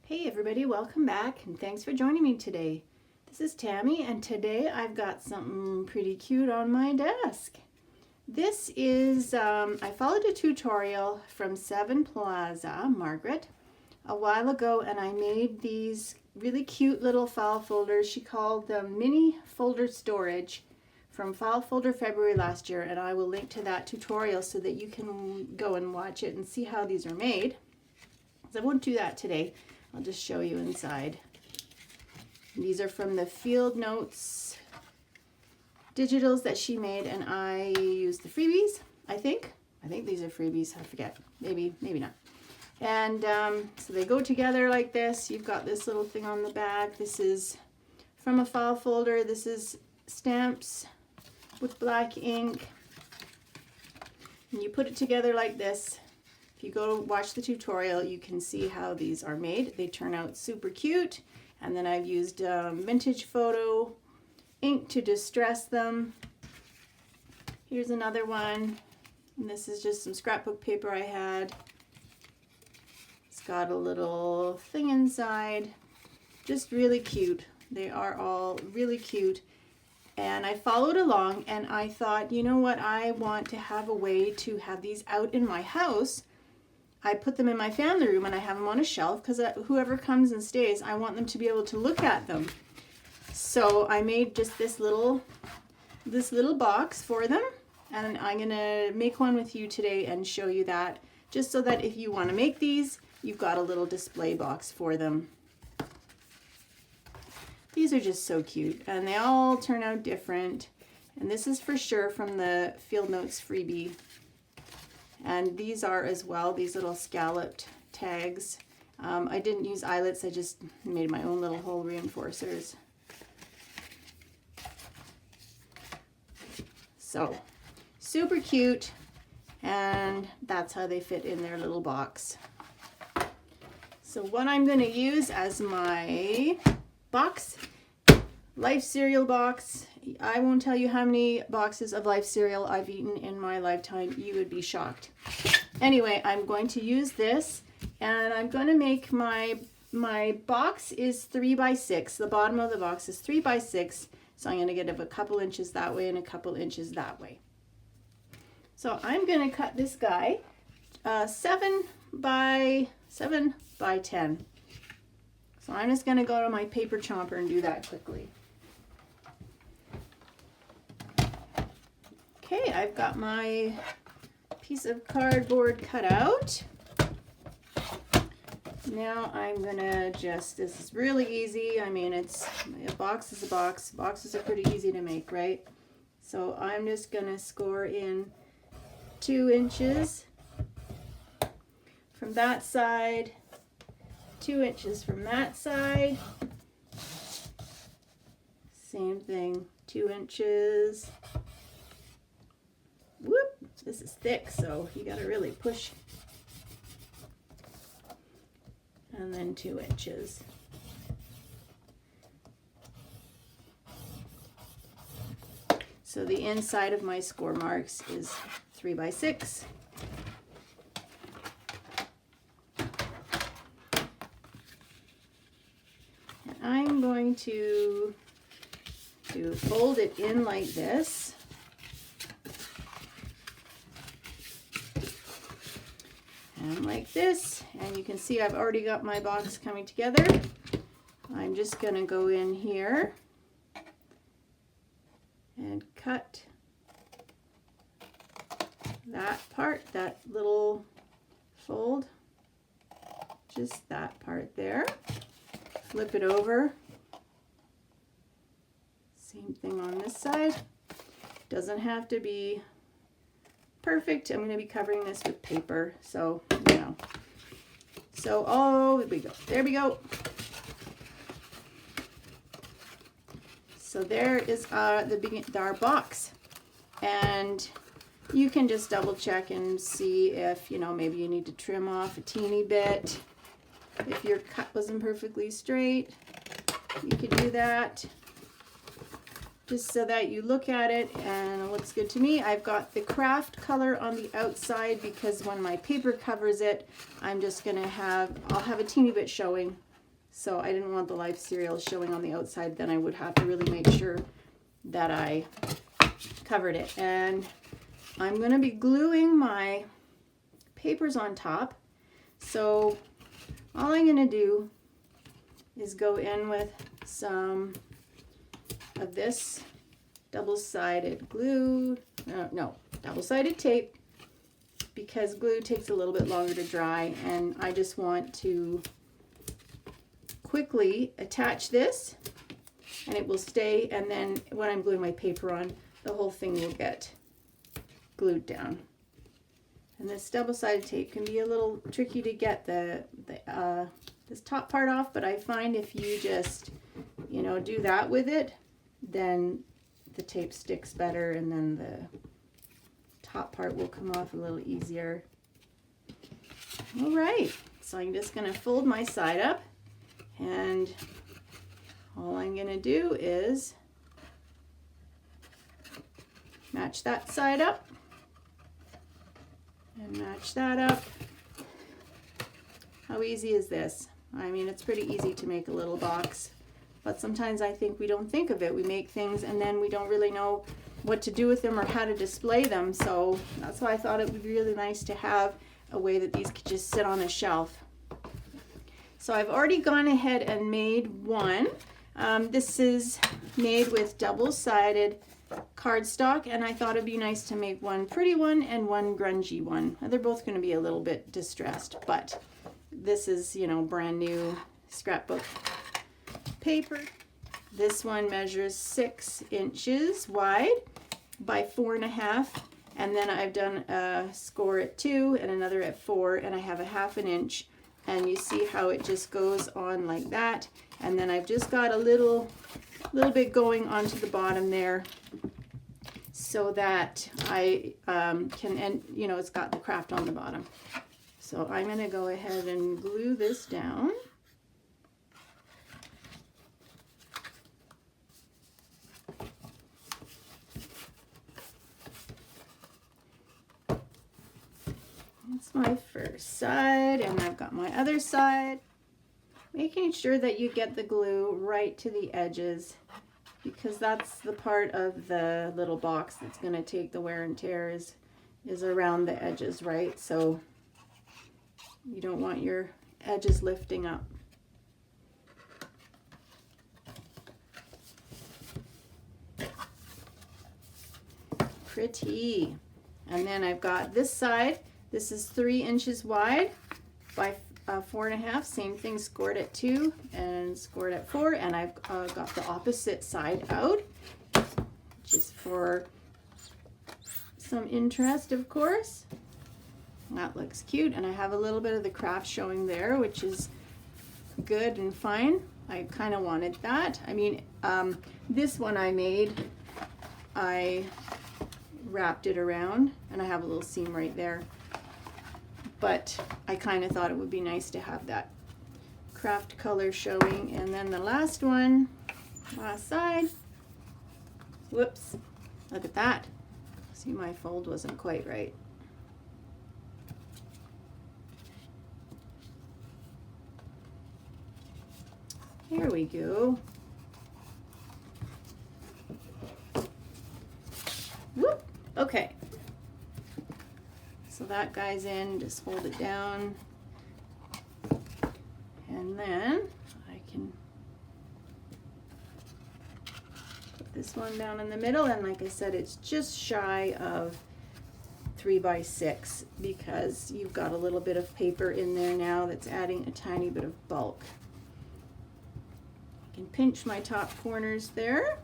Hey everybody, welcome back and thanks for joining me today. This is Tammy and today I've got something pretty cute on my desk. This is, I followed a tutorial from Seven Plaza, Margaret, a while ago, and I made these really cute little file folders. She called them mini folder storage from File Folder February last year, and I will link to that tutorial so that you can go and watch it and see how these are made. So I won't do that today. I'll just show you inside. These are from the Field Notes digitals that she made, and I used the freebies, I think. I think these are freebies, I forget. Maybe not. And so they go together like this. You've got this little thing on the back. This is from a file folder. This is stamps with black ink. And you put it together like this. If you go watch the tutorial, you can see how these are made. They turn out super cute. And then I've used vintage photo ink to distress them. Here's another one. And this is just some scrapbook paper I had. It's got a little thing inside. Just really cute. They are all really cute. And I followed along and I thought, you know what, I want to have a way to have these out in my house. I put them in my family room and I have them on a shelf because whoever comes and stays, I want them to be able to look at them. So I made just this little box for them, and I'm gonna make one with you today and show you that, just so that if you want to make these, you've got a little display box for them. These are just so cute and they all turn out different. And this is for sure from the Field Notes freebie. And these are as well, these little scalloped tags. I didn't use eyelets, I just made my own little hole reinforcers. So, super cute, and that's how they fit in their little box. So what I'm going to use as my box, Life cereal box. I won't tell you how many boxes of Life cereal I've eaten in my lifetime. You would be shocked. Anyway, I'm going to use this, and I'm going to make my box is 3 by 6. The bottom of the box is 3 by 6. So I'm going to get a couple inches that way and a couple inches that way. So I'm going to cut this guy 7 by 10. So I'm just going to go to my paper chomper and do that quickly. Okay, I've got my piece of cardboard cut out. Now I'm gonna this is really easy. I mean, a box is a box. Boxes are pretty easy to make, right? So I'm just gonna score in 2 inches from that side, 2 inches from that side. Same thing, 2 inches. Whoop, this is thick, so you gotta really push. And then 2 inches. So the inside of my score marks is 3 by 6. And I'm going to fold it in like this. And like this, and you can see I've already got my box coming together. I'm just going to go in here and cut that part, that little fold, just that part there. Flip it over. Same thing on this side. Doesn't have to be perfect. I'm going to be covering this with paper, so you know. So there we go. There we go. So there is our box, and you can just double check and see if maybe you need to trim off a teeny bit. If your cut wasn't perfectly straight, you could do that. Just so that you look at it and it looks good to me. I've got the craft color on the outside because when my paper covers it, I'm just gonna I'll have a teeny bit showing So I didn't want the life cereal showing on the outside. Then I would have to really make sure that I covered it. And I'm going to be gluing my papers on top. So all I'm going to do is go in with some of this double-sided glue, double-sided tape, because glue takes a little bit longer to dry, and I just want to quickly attach this and it will stay, and then when I'm gluing my paper on, the whole thing will get glued down. And this double-sided tape can be a little tricky to get this top part off, but I find if you just, do that with it, then the tape sticks better, and then the top part will come off a little easier. All right, so I'm just going to fold my side up, and all I'm going to do is match that side up and match that up. How easy is this? I mean, it's pretty easy to make a little box, but sometimes I think we don't think of it. We make things and then we don't really know what to do with them or how to display them. So that's why I thought it would be really nice to have a way that these could just sit on a shelf. So I've already gone ahead and made one. This is made with double-sided cardstock, and I thought it'd be nice to make one pretty one and one grungy one. They're both going to be a little bit distressed, but this is, brand new scrapbook paper. This one measures 6 inches wide by 4.5, and then I've done a score at 2 and another at 4, and I have a 1/2 inch, and you see how it just goes on like that. And then I've just got a little bit going onto the bottom there, so that I can, and it's got the craft on the bottom. So I'm going to go ahead and glue this down. That's my first side, and I've got my other side. Making sure that you get the glue right to the edges, because that's the part of the little box that's going to take the wear and tear is around the edges, right? So you don't want your edges lifting up. Pretty. And then I've got this side. This is 3 inches wide by 4.5. Same thing, scored at 2 and scored at 4. And I've got the opposite side out, just for some interest, of course. That looks cute, and I have a little bit of the craft showing there, which is good and fine. I kind of wanted that. I mean, this one I made, I wrapped it around, and I have a little seam right there. But I kind of thought it would be nice to have that craft color showing. And then the last one, last side. Whoops, look at that. See, my fold wasn't quite right. Here we go. Whoop, okay. So that guy's in, just hold it down, and then I can put this one down in the middle, and like I said, it's just shy of 3 by 6 because you've got a little bit of paper in there now that's adding a tiny bit of bulk. I can pinch my top corners there.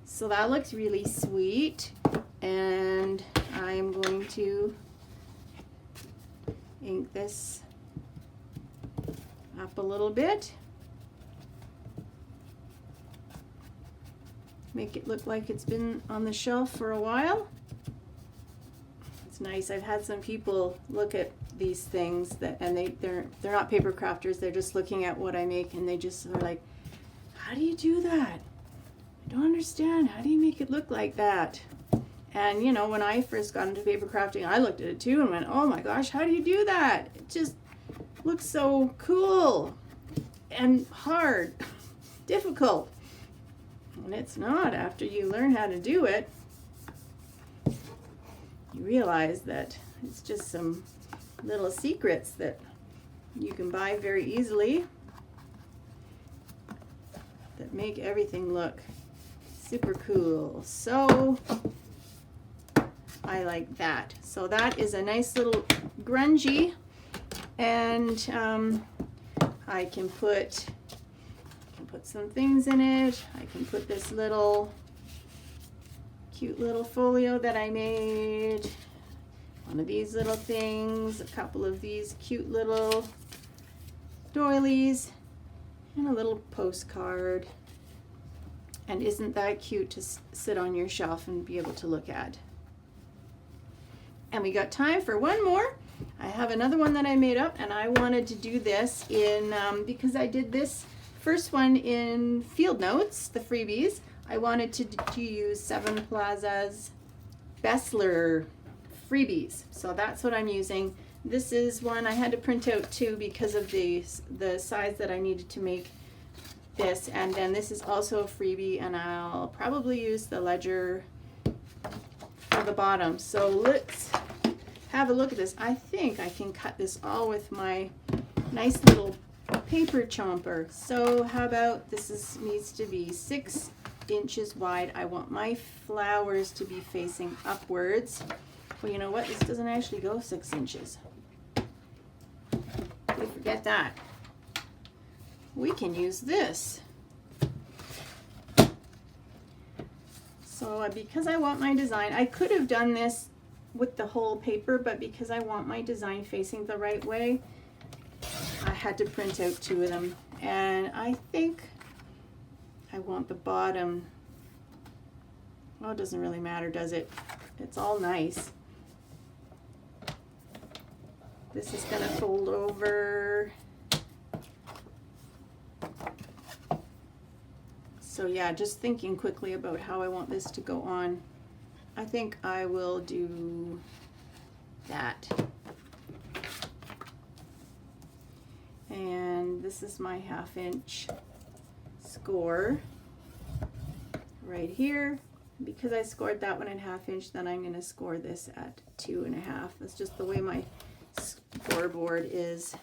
So that looks really sweet, and I'm going to ink this up a little bit. Make it look like it's been on the shelf for a while. It's nice. I've had some people look at these things and they're not paper crafters. They're just looking at what I make, and they just are like, "How do you do that? I don't understand. How do you make it look like that?" And when I first got into paper crafting, I looked at it too and went, "Oh my gosh, how do you do that? It just looks so cool." and hard, difficult. And it's not. After you learn how to do it, you realize that it's just some little secrets that you can buy very easily that make everything look super cool. So I like that. So that is a nice little grungy, and I can put some things in it. I can put this little cute little folio that I made, one of these little things, a couple of these cute little doilies, and a little postcard. And isn't that cute to sit on your shelf and be able to look at? And we got time for one more. I have another one that I made up, and I wanted to do this in, because I did this first one in Field Notes, the freebies. I wanted to use Seven Plaza's Bessler freebies. So that's what I'm using. This is one I had to print out too because of the size that I needed to make this. And then this is also a freebie, and I'll probably use the ledger for the bottom. So let's have a look at this. I think I can cut this all with my nice little paper chomper. So how about this needs to be 6 inches wide. I want my flowers to be facing upwards. Well, you know what? This doesn't actually go 6 inches. We forget that. We can use this. So because I want my design, I could have done this with the whole paper, but because I want my design facing the right way, I had to print out 2 of them. And I think I want the bottom, well, it doesn't really matter, does it? It's all nice. This is gonna fold over. So yeah, just thinking quickly about how I want this to go on. I think I will do that. And this is my 1/2 inch score right here. Because I scored that one at 1/2 inch, then I'm going to score this at 2.5. That's just the way my scoreboard is.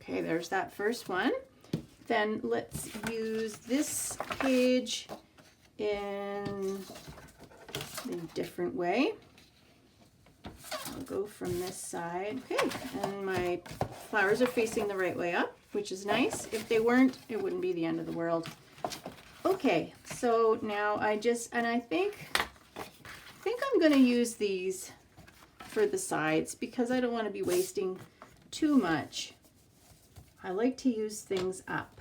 Okay, there's that first one. Then let's use this page in a different way. I'll go from this side. Okay, and my flowers are facing the right way up, which is nice. If they weren't, it wouldn't be the end of the world. Okay, so now I think I'm going to use these for the sides because I don't want to be wasting too much. I like to use things up.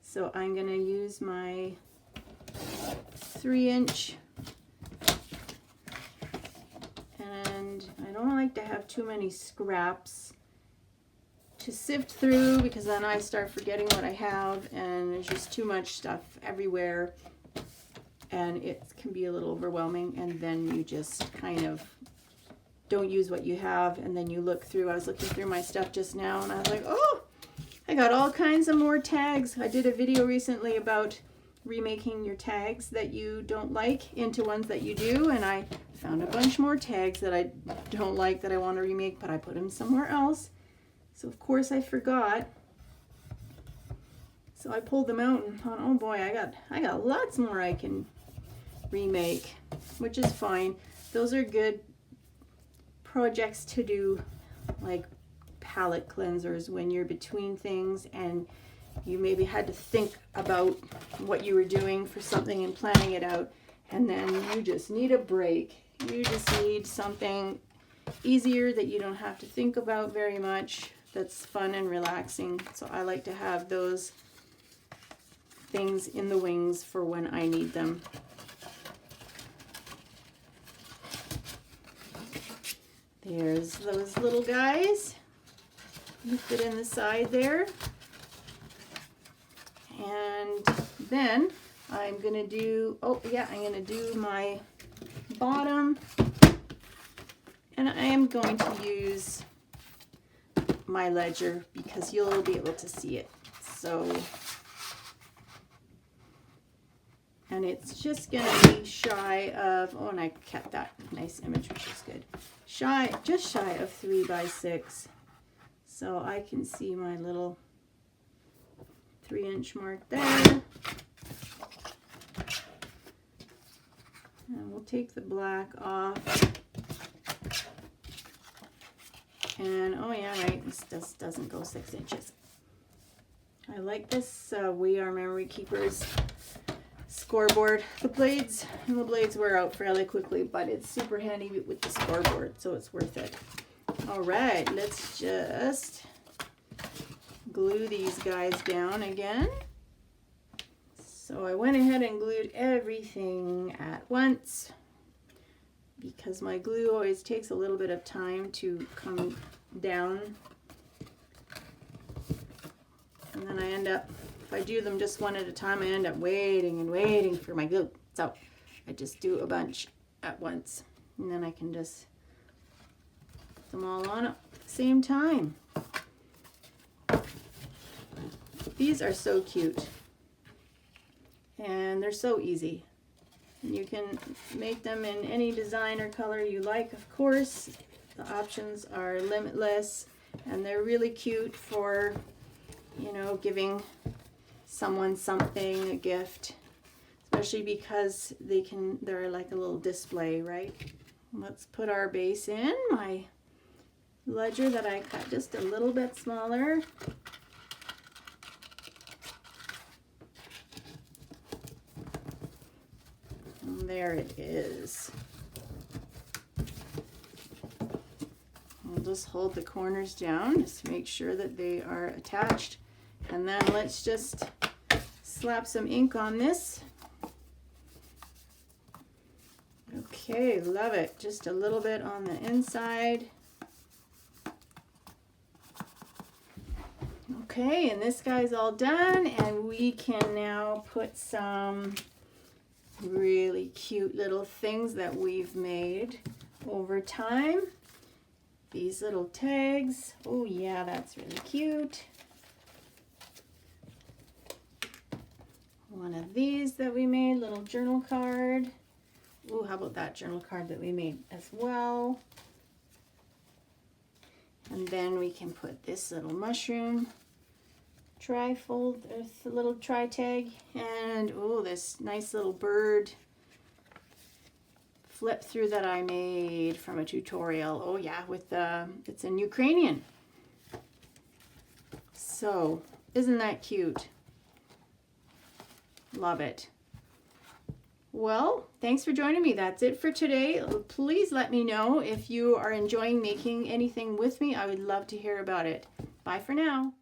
So I'm going to use my 3 inch, and I don't like to have too many scraps to sift through because then I start forgetting what I have and there's just too much stuff everywhere and it can be a little overwhelming, and then you just kind of don't use what you have, and then you look through. I was looking through my stuff just now and I was like, oh, I got all kinds of more tags. I did a video recently about remaking your tags that you don't like into ones that you do, and I found a bunch more tags that I don't like that I want to remake, but I put them somewhere else. So of course I forgot. So I pulled them out and thought, oh boy, I got lots more I can remake, which is fine. Those are good projects to do, like palette cleansers, when you're between things and you maybe had to think about what you were doing for something and planning it out, and then you just need a break. You just need something easier that you don't have to think about very much, that's fun and relaxing. So I like to have those things in the wings for when I need them. There's those little guys. You fit in the side there. And then I'm going to do, I'm going to do my bottom And I am going to use my ledger because you'll be able to see it. So, and it's just going to be shy of, oh, and I kept that nice image, which is good. Just shy of 3 by 6. So I can see my little 3-inch mark there. And we'll take the black off. And oh yeah, right, this doesn't go 6 inches. I like this We Are Memory Keepers scoreboard. The blades wear out fairly quickly, but it's super handy with the scoreboard, so it's worth it. All right, let's just glue these guys down again. So I went ahead and glued everything at once because my glue always takes a little bit of time to come down. And then I end up, if I do them just one at a time, I end up waiting and waiting for my glue. So I just do a bunch at once, and then I can just put them all on at the same time. These are so cute, and they're so easy. You can make them in any design or color you like, of course. The options are limitless, and they're really cute for, you know, giving someone something, a gift, especially because they're like a little display, right? Let's put our base in, my ledger that I cut just a little bit smaller. And there it is. I'll just hold the corners down just to make sure that they are attached. And then let's just slap some ink on this. Okay, love it. Just a little bit on the inside. Okay, and this guy's all done, and we can now put some really cute little things that we've made over time. These little tags. Oh yeah, that's really cute. One of these that we made, little journal card. Ooh, how about that journal card that we made as well? And then we can put this little mushroom tri-fold, a little tri-tag, and oh, this nice little bird flip through that I made from a tutorial. Oh yeah, with it's in Ukrainian. So, isn't that cute? Love it. Well, thanks for joining me. That's it for today. Please let me know if you are enjoying making anything with me. I would love to hear about it. Bye for now.